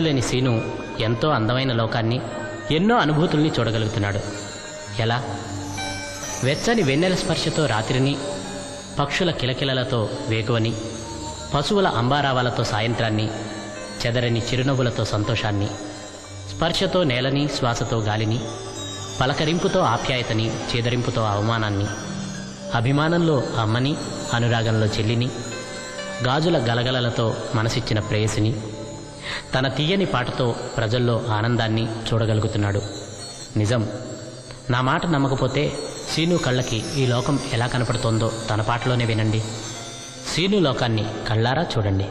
లేని సీను ఎంతో అందమైన లోకాన్ని, ఎన్నో అనుభూతుల్ని చూడగలుగుతున్నాడు. ఎలా? వెచ్చని వెన్నెల స్పర్శతో రాత్రిని, పక్షుల కిలకిలలతో వేకువని, పశువుల అంబారావాలతో సాయంత్రాన్ని, చెదరని చిరునవ్వులతో సంతోషాన్ని, స్పర్శతో నేలని, శ్వాసతో గాలిని, పలకరింపుతో ఆప్యాయతని, చేదరింపుతో అవమానాన్ని, అభిమానంలో అమ్మని, అనురాగంలో చెల్లిని, గాజుల గలగలలతో మనసిచ్చిన ప్రేయసిని, తన తీయని పాటతో ప్రజల్లో ఆనందాన్ని చూడగలుగుతున్నాడు. నిజం. నా మాట నమ్మకపోతే సీను కళ్ళకి ఈ లోకం ఎలా కనపడుతోందో తన పాటలోనే వినండి. సీను లోకాన్ని కళ్ళారా చూడండి.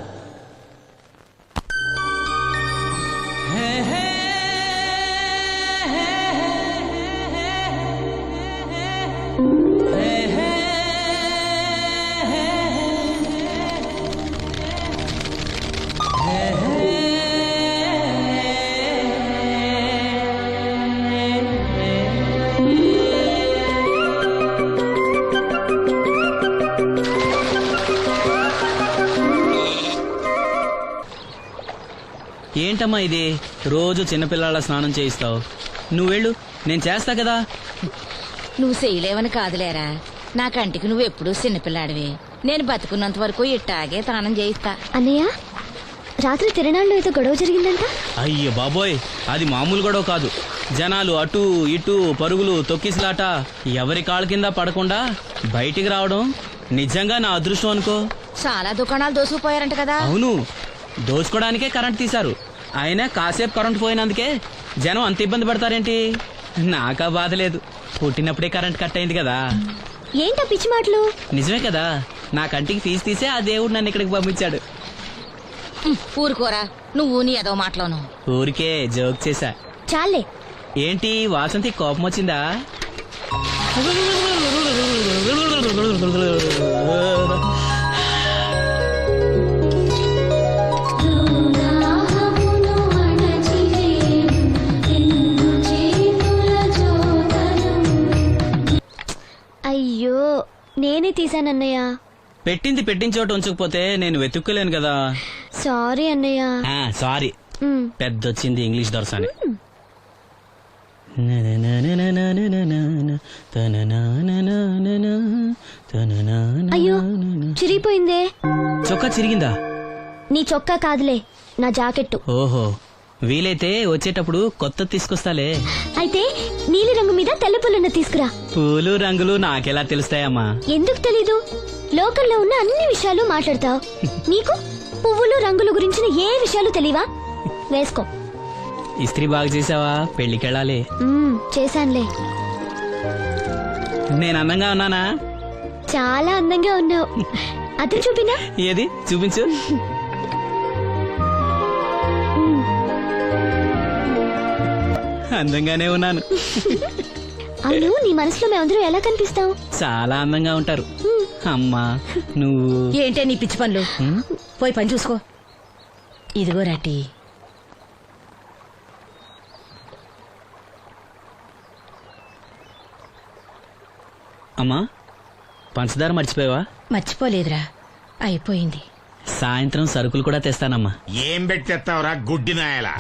ఏంటమ్మా ఇది? రోజు చిన్నపిల్లల స్నానం చేయిస్తావు. నువ్వెళ్ళు, నేను చేస్తా కదా. నువ్వు చేయలేవని కాదులేరా, నా కంటికి నువ్వు ఎప్పుడూ చిన్నపిల్లాడివి. నేను బతుకున్నంత వరకు ఇట్టాగే స్నానం చేయిస్తా. అన్నయ్య, రాత్రి తిరణాల్లో ఏదో గొడవ జరిగిందంట. అయ్యో బాబోయ్, అది మామూలు గొడవ కాదు. జనాలు అటు ఇటు పరుగులు, తొక్కిసలాట, ఎవరి కాళ్ళ కింద పడకుండా బయటికి రావడం నిజంగా నా అదృష్టం అనుకో. చాలా దుకాణాలు దోసుకుపోయారంట కదా. అవును, దోచుకోవడానికే కరెంట్ తీశారు. అయినా కాసేపు కరెంట్ పోయినందుకే జనం అంత ఇబ్బంది పడతారేంటి? నాకా బాధ లేదు, పుట్టినప్పుడే కరెంట్ కట్ అయింది కదా. ఏంటా పిచ్చి మాటలు? నిజమే కదా, నా కంటికి ఫీజు తీసే ఆ దేవుడు నన్ను ఇక్కడికి పంపించాడు. ఊరుకోరా, నువ్వు నీ ఏదో మాటలోను. ఊరికే జోక్ చేశా. చాలే. ఏంటి వాసంతి కోపం వచ్చిందా? అయ్యో, నేనే తీసానన్నయ్య. పెట్టింది పెట్టిన చోట ఉంచకపోతే నేను వెతుక్కోలేను కదా. సారీ అన్నయ్య. సారీ. పెద్దొచ్చింది ఇంగ్లీష్ దొరసాని. అయ్యో, చిరిగిపోయిందే. చొక్కా చిరిగిందా? నీ చొక్కా కాదులే, నా జాకెట్టు. ఓహో, వీలైతే వచ్చేటప్పుడు కొత్త తీసుకొస్తాలే. అయితే నీలి రంగు మీద తెల్ల పుల్లన్న తీసుకురా. పూలు రంగులు నాకెలా తెలుస్తాయమ్మా? ఎందుకు తెలీదు? లోకల్లో ఉన్న అన్ని విషయాలు మాట్లాడతావు. నీకు పువ్వులు రంగుల గురించిన ఏ విషయాలు తెలియవా? వేసుకో. ఇస్త్రీ బాగా చేసావా? పెళ్లికెళ్ళాలి. చేశానులే. నేను అందంగా ఉన్నానా? చాలా అందంగా ఉన్నావు. అది చూపినా? ఏది చూపించు. అందంగానే ఉన్నాను. అవును, నీ మనసులో మేమందరూ ఎలా కనిపిస్తావు? చాలా అందంగా ఉంటారు. అమ్మా నువ్వు ఏంటే నీ పిచ్చి పనులు? పోయి పని చూసుకో. ఇదిగో రాటి. అమ్మా, పంచదార మర్చిపోయావా? మర్చిపోలేదురా, అయిపోయింది. సాయంత్రం సరుకులు కూడా తెస్తానమ్మా. ఏం పెట్టి తెస్తావురా గుడ్డి నాయలా?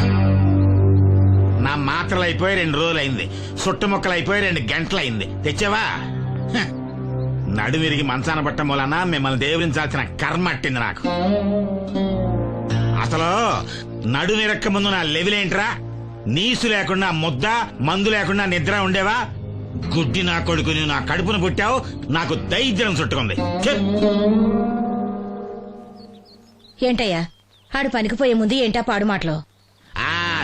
నా మాత్రలు అయిపోయి 2 రోజులైంది, సుట్టుముక్కలు అయిపోయి 2 గంటలైంది. తెచ్చావా? నడుమిరిగి మంచాన పట్టం వలన మిమ్మల్ని దేవుడించాల్సిన కర్మ అట్టింది నాకు. అసలు నడుమిరక్క ముందు నా లెవెలేంట్రా? నీసు లేకుండా ముద్ద, మందు లేకుండా నిద్ర ఉండేవా? గుడ్డి నా కొడుకుని నా కడుపును పుట్టావు, నాకు దైద్యం చుట్టుకుంది. ఏంటయ్యా, ఆడు పనికిపోయే ముందు ఏంటా పాడు మాటలు?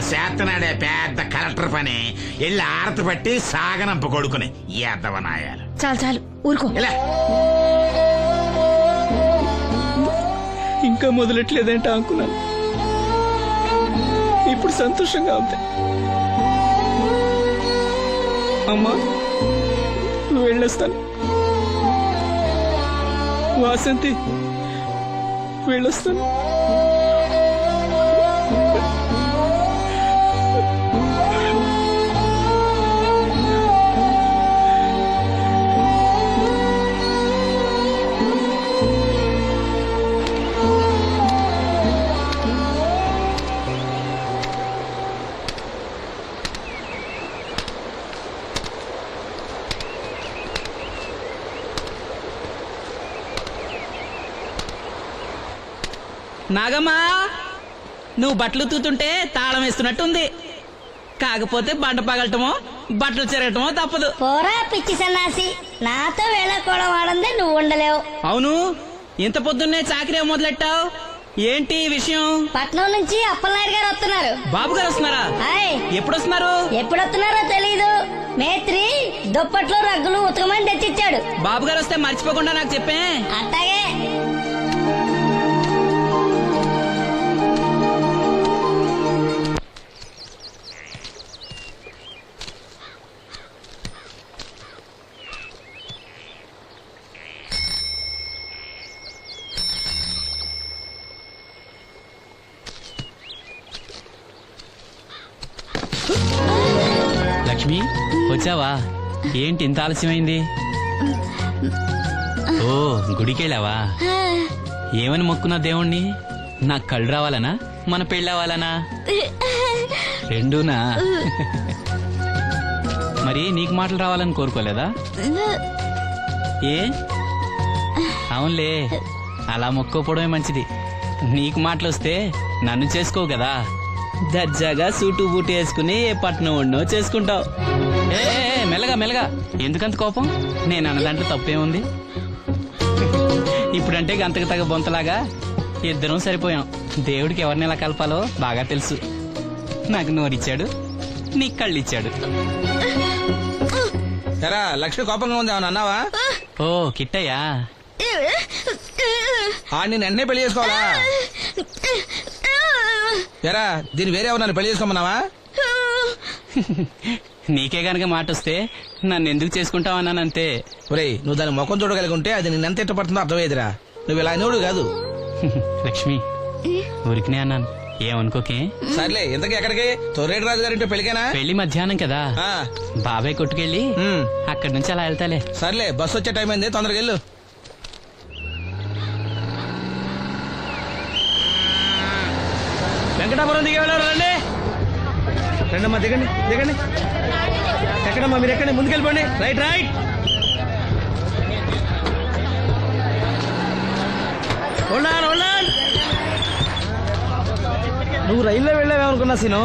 చేతనాడే పెద్ద కలెక్టర్ పని. ఎల్లి ఆరతి పట్టి సాగనంప కొడుకుని ఎద్దవనాయాలు. చాలు చాలు, ఊరుకో. ఇంకా మొదలెట్లేదంటే అనుకున్నాను. ఇప్పుడు సంతోషంగా ఉంది. అమ్మా, నువ్వు వెళ్ళొస్తాను. వాసంతి, వెళ్ళొస్తాను. నాగమ్మా నువ్వు బట్టలు తూతుంటే తాళం వేస్తున్నట్టుంది. కాకపోతే బండ పగలటమో బట్టలు చెరగటమో తప్పదు. పోరా పిచ్చి సన్నాసి, నాతో వేళకోవడం వాడందే నువ్వు ఉండలేవు. అవును, ఇంత పొద్దున్నే చాకరీ మొదలెట్టావు, ఏంటి ఈ విషయం? పట్నం నుంచి అప్పలనాయుడు గారు వస్తున్నారు. బాబు గారు వస్తున్నారా? హాయ్, ఎప్పుడు వస్తున్నారు? ఎప్పుడు వస్తున్నారో తెలీదు. మేత్రి దుప్పట్లు రగ్గులు ఉతకమని తెచ్చిచ్చాడు. బాబు గారు వస్తే మర్చిపోకుండా నాకు చెప్పే. అట్టాగే. లక్ష్మి వచ్చావా? ఏంటి ఇంత ఆలస్యమైంది? ఓ గుడికెళ్ళావా? ఏమని మొక్కున్నా దేవుణ్ణి? నాకు కళ్ళు రావాలనా, మన పెళ్ళవాలనా? రెండూనా? మరి నీకు మాటలు రావాలని కోరుకోలేదా? ఏ అవునులే, అలా మొక్కోపోవడమే మంచిది. నీకు మాటలు వస్తే నన్ను చేసుకోవు కదా, దర్జాగా సూటు బూటు వేసుకుని ఏ పట్నం ఉండో చేసుకుంటావు. ఏ మెల్లగా మెల్లగా, ఎందుకంత కోపం? నేను అన్న దాంట్లో తప్పేముంది? ఇప్పుడంటే గంతకు తగ్గ బొంతలాగా ఇద్దరం సరిపోయాం. దేవుడికి ఎవరిని ఎలా కలపాలో బాగా తెలుసు. నాకు నోరిచ్చాడు, నీకు కళ్ళు ఇచ్చాడు. ఎరా లక్ష్మి కోపంగా ఉంది, ఏమన్నా అన్నావా? ఓ కిట్టయ్యా, నేను వెంటనే పెళ్లి చేసుకోవాలా? ఎరా దీని వేరే ఎవరు పెళ్లి చేసుకోమన్నావా? నీకే గనక మాట వస్తే నన్ను ఎందుకు చేసుకుంటావన్నానంతే. ఒరేయ్, నువ్వు దాని ముఖం చూడగలిగి ఉంటే అది నిన్నెంత ఇష్టపడుతుందో అర్థమయ్యేదిరా. నువ్వు ఇలా నోడు కాదు. లక్ష్మి ఊరికినే అన్నాను, ఏమనుకోకే. సర్లే, ఇంతకీ ఎక్కడికి? తొర్రేటి రాజు గారింటే పెళ్లికేనా? పెళ్లి మధ్యాహ్నం కదా, ఆ, బాబాయ్ కొట్టుకెళ్ళి అక్కడి నుంచి అలా వెళ్తాలే. సర్లే, బస్సు వచ్చే టైం అయింది, తొందరగా వెళ్ళు. వెంకటాపురం దిగే వెళ్ళారు, రండి రండమ్మా, దిగండి దిగండి. ఎక్కడమ్మా మీరు? ఎక్కండి, ముందుకెళ్ళిపోండి. Right right. నువ్వు రైల్లో వెళ్ళావేమనుకున్నా సీను.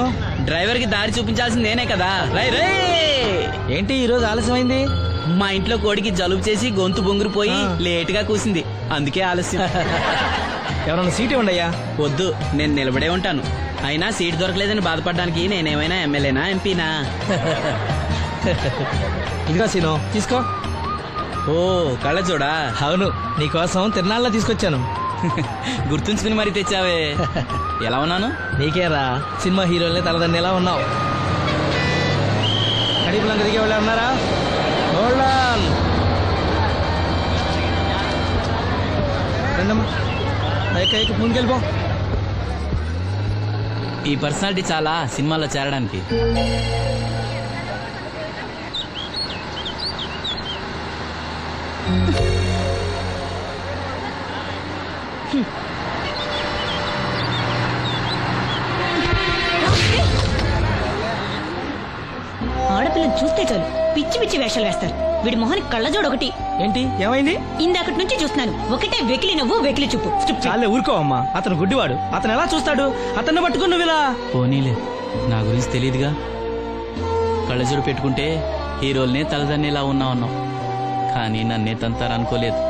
డ్రైవర్ కి దారి చూపించాల్సింది నేనే కదా. రై రే, ఏంటి ఈ రోజు ఆలస్యమైంది? మా ఇంట్లో కోడికి జలుబు చేసి గొంతు బొంగురుపోయి లేట్ గా కూసింది, అందుకే ఆలస్యం. ఎవరన్నా సీట్ ఇవ్వండి అయ్యా. వద్దు, నేను నిలబడే ఉంటాను. అయినా సీట్ దొరకలేదని బాధపడడానికి నేనేమైనా ఎమ్మెల్యేనా ఎంపీనా? ఇదిగా సీను, తీసుకో. ఓ కళ్ళ చూడా. అవును, నీకోసం తిరునాళ్ళ తీసుకొచ్చాను. గుర్తుంచుకుని మరి తెచ్చావే. ఎలా ఉన్నాను? నీకేరా, సినిమా హీరోలే తలదన్ని ఎలా ఉన్నావు? కడిపులంక దిగే వాళ్ళు ఉన్నారా? రండమ్మా, ముందుకెళ్ళిపో. ఈ పర్సనాలిటీ చాలా సినిమాలో చేరడానికి. ఆడపిల్లని చూస్తే చాలు పిచ్చి పిచ్చి వేషాలు వేస్తారు. వీడి మొహానికి కళ్ళజోడు ఒకటి. ఏంటి ఏమైంది? ఇందాకటి నుంచి చూస్తున్నాను, ఒకటే వెకిలి నవ్వు వెకిలి చూపు. చాలే ఊరుకో అమ్మా, అతను గుడ్డివాడు. అతను ఎలా చూస్తాడు? అతన్ని పట్టుకుని నువ్వు ఇలా. పోనీలే, నా గురించి తెలియదుగా. కళ్ళజోడు పెట్టుకుంటే హీరోల్నే తలదన్నేలా ఉన్నావు, కానీ నన్నే తంతారనుకోలేదు.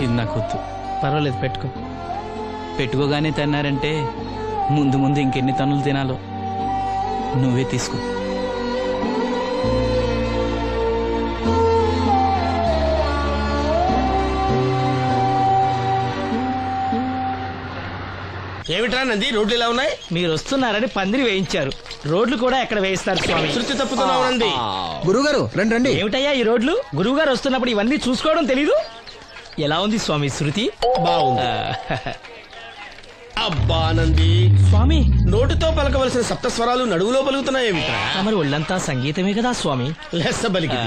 ఇది నాకు వద్దు. పర్వాలేదు, పెట్టుకో. పెట్టుకోగానే తిన్నారంటే ముందు ముందు ఇంకెన్ని తన్నులు తినాలో నువ్వే తీసుకో. ఏమిట్రా నంది, రోడ్లు ఇలా ఉన్నాయి? మీరు వస్తున్నారని పందిరి వేయించారు. రోడ్లు కూడా ఎక్కడ వేయిస్తారు స్వామి? శృతి తప్పుతున్నావు నంది. గురుగారు రండి రండి. ఏమిటయ్యా ఈ రోడ్లు? గురువు గారు వస్తున్నప్పుడు ఇవన్నీ చూసుకోవడం తెలీదు? ఎలా ఉంది స్వామి శృతి? బాగుంది. అబ్బా నంది, స్వామి నోటితో పలకవలసిన సప్తస్వరాలు నడువులో పలుకుతున్నాయేమిట్రా? మరి ఒళ్ళంతా సంగీతమే కదా స్వామి. లెస్స బలికి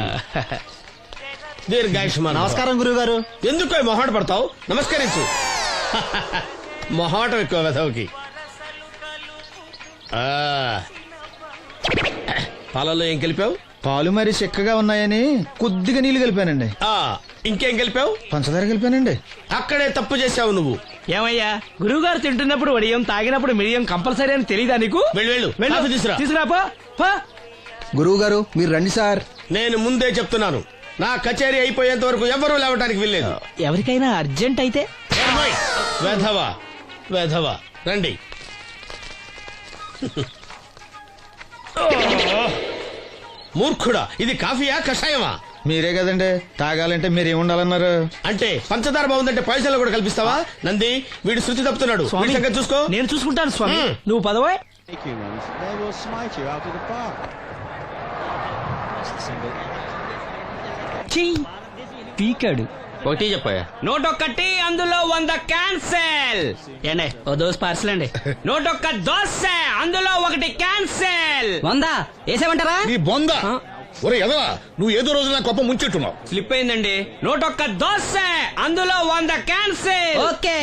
దీర్ఘాయుష్మాన్. నమస్కారం గురుగారు. ఎందుకు మొహాట పడతావు? నమస్కరించు. మొహాటం ఎక్కువ వెధవుకి. పాలలో ఏం కలిపావు? పాలు మరి చిక్కగా ఉన్నాయని కొద్దిగా నీళ్లు కలిపానండి. ఇంకేం కలిపావు? పంచదార కలిపానండి. అక్కడే తప్పు చేశావు నువ్వు. ఏమయ్యా గురువు గారు తింటున్నప్పుడు వడియం తాగినప్పుడు మిడియం కంపల్సరీ అని తెలియదా నీకు? వెళ్ళు కాఫీ తీసురా. తీసుకురా పో, పో. గురువు గారు మీరు రండి సార్. నేను ముందే చెప్తున్నాను, నా కచేరీ అయిపోయేంత వరకు ఎవరూ లేవటానికి వెళ్ళలేదు. ఎవరికైనా అర్జెంట్ అయితే వేధవా వేధవా రండి. మూర్ఖుడా, ఇది కాఫీయా కషాయమా? మీరే కదండి తాగాలంటే మీరు ఏముండాలన్నారు? అంటే పంచదార బాగుందంటే పైసలు కూడా కల్పిస్తావా? నంది, వీడు శృతి తప్పుతున్నాడు. వీడి సంగతి చూసుకో. నేను చూసుకుంటాను స్వామి, నువ్వు పదవే. పీకాడు. ఒకటి చెప్పాయా? 101 అందులో 100 క్యాన్సెల్. ఏండే ఓ దోస్ పార్సల్ అండి. 101 దోశ అందులో 1 క్యాన్సెల్. 100 వేసేమంటారా? నీ బొంద. ఒరే ఎదవా, నువ్వు ఏదో రోజు నా గొప్ప ముంచెట్టున్నావు. స్లిప్ అయిందండి. 101 దోశ అందులో 100 క్యాన్సెల్. ఓకే